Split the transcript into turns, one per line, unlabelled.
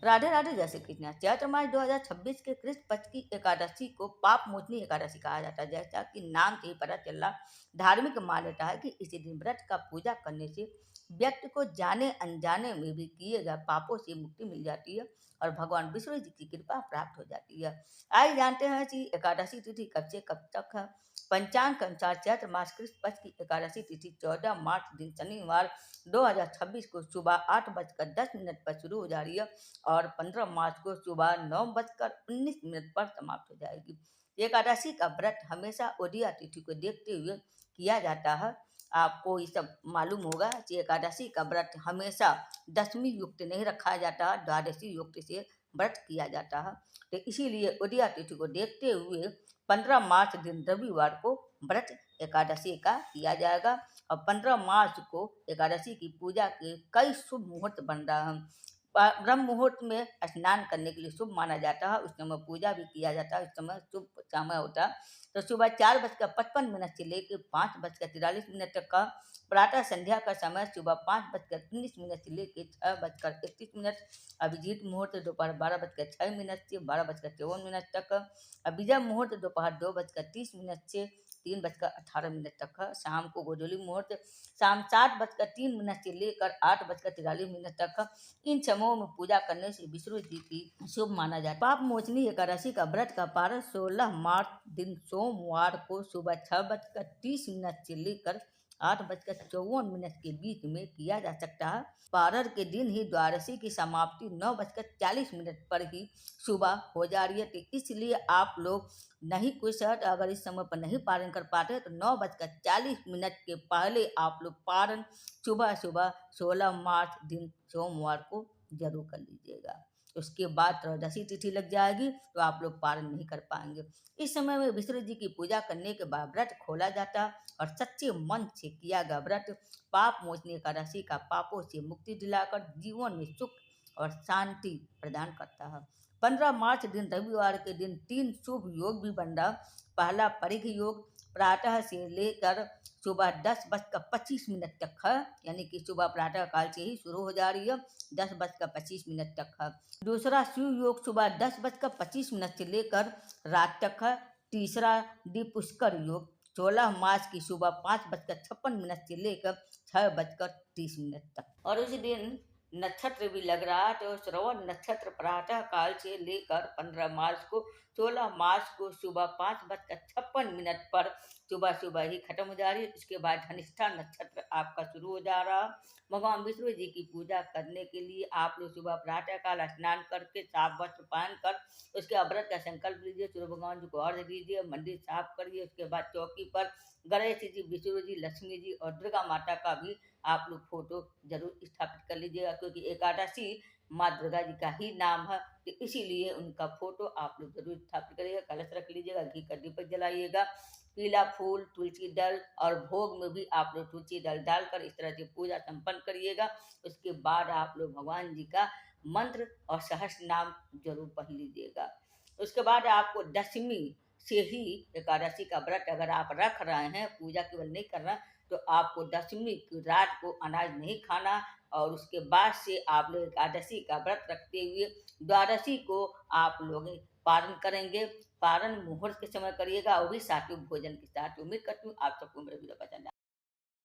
राधे राधे जय श्री कृष्ण। चैत्र मास 2026 के कृष्ण पक्ष की एकादशी को पाप मोचनी एकादशी कहा जाता है। जैसा कि नाम से ही पता चल रहा, धार्मिक मान्यता है कि इसी दिन व्रत का पूजा करने से व्यक्ति को जाने अनजाने में भी किए गए पापों से मुक्ति मिल जाती है और भगवान विष्णु जी की कृपा प्राप्त हो जाती है। आइए जानते हैं कि एकादशी तिथि कब से कब तक है। पंचांग के अनुसार चैत्र मास कृष्ण पक्ष की एकादशी तिथि 14 मार्च दिन शनिवार 2026 को सुबह 8:10 पर शुरू हो जा रही है और 15 मार्च को सुबह 9:19 पर समाप्त हो जाएगी। एकादशी का व्रत हमेशा उदया तिथि को देखते हुए किया जाता है। आपको ये सब मालूम होगा कि एकादशी का व्रत हमेशा दशमी युक्त नहीं रखा जाता है, द्वादशी युक्त से व्रत किया जाता है। तो इसीलिए उदया तिथि को देखते हुए 15 मार्च दिन रविवार को व्रत एकादशी का किया जाएगा और 15 मार्च को एकादशी की पूजा के कई शुभ मुहूर्त बन रहा है। ब्रह्म मुहूर्त में स्नान करने के लिए शुभ माना जाता है। उस समय पूजा भी किया जाता है। उस समय शुभ समय होता है। तो सुबह 4:55 से लेकर 5:43 तक का प्रातः संध्या का समय सुबह 5:19 से लेकर 6:31। अभिजीत मुहूर्त दोपहर 12:06 से 12:54 तक। अभिजय मुहूर्त दोपहर 2:30 से 3:18 तक है। शाम को गोधूली मुहूर्त शाम 7:03 से लेकर 8:43 तक। इन समयों में पूजा करने से विष्णु जी की शुभ माना जाता है। पाप मोचनी एकादशी का व्रत का पारण 16 मार्च दिन सोमवार को सुबह 6:30 से लेकर 8:54 के बीच में किया जा सकता है। पारण के दिन ही द्वादशी की समाप्ति 9:40 पर ही सुबह हो जा रही है। तो इसलिए आप लोग नहीं कुछ अगर इस समय पर नहीं पारण कर पाते तो 9:40 के पहले आप लोग पारण सुबह सुबह 16 मार्च दिन सोमवार को जरूर कर लीजिएगा। उसके बाद त्रयोदशी तिथि लग जाएगी तो आप लोग पारण नहीं कर पाएंगे। इस समय में विष्णु जी की पूजा करने के बाद व्रत खोला जाता है और सच्चे मन से किया गया व्रत पाप मोचनी एकादशी का पापों से मुक्ति दिलाकर जीवन में सुख और शांति प्रदान करता है। 15 मार्च दिन रविवार के दिन 3 शुभ योग भी बन रहा। पहला परिघ योग प्रातः से लेकर सुबह 10:25 तक है, यानी कि सुबह प्रातः काल से ही शुरू हो जा रही है, 10:25 तक है। दूसरा शिव योग सुबह 10:25 से लेकर रात तक है। तीसरा दीपुष्कर योग 16 मार्च की सुबह 5:56 से लेकर 6:30 तक। और उसी दिन नक्षत्र भी लग रहा है तो श्रवण नक्षत्र प्रातः काल से लेकर 15 मार्च को 16 मार्च को सुबह 5:56 पर सुबह सुबह ही खत्म हो जा रही है। इसके बाद धनिष्ठा नक्षत्र आपका शुरू हो जा रहा। भगवान विष्णु जी की पूजा करने के लिए आप लोग सुबह प्रातः काल स्नान करके साफ वस्त्र पहन कर उसके व्रत का संकल्प लीजिए, सूर्य भगवान जी को अर्घ्य दीजिए, मंदिर साफ करिए। उसके बाद चौकी पर गणेश जी, विष्णु जी, लक्ष्मी जी और दुर्गा माता का भी आप लोग फोटो जरूर स्थापित कर लीजिएगा, क्योंकि एकादशी माँ दुर्गा जी का ही नाम है। तो इसीलिए उनका फोटो आप लोग जरूर स्थापित करिएगा। कलश रख लीजिएगा, घी का दीपक जलाइएगा, पीला फूल, तुलसी दल और भोग में भी आप लोग तुलसी दल डालकर इस तरह से पूजा संपन्न करिएगा। उसके बाद आप लोग भगवान जी का मंत्र और सहस्त्र नाम जरूर पढ़ लीजिएगा। उसके बाद आपको दशमी से ही एकादशी का व्रत अगर आप रख रहे हैं, पूजा केवल नहीं कर रहे हैं, तो आपको दशमी की रात को अनाज नहीं खाना और उसके बाद से आप लोग एकादशी का व्रत रखते हुए द्वादशी को आप लोग पारण करेंगे। पारण मुहूर्त के समय करिएगा, वो भी सात्विक भोजन के साथ। उम्मीद करती हूँ आप सबको मेरा वीडियो पसंद आए।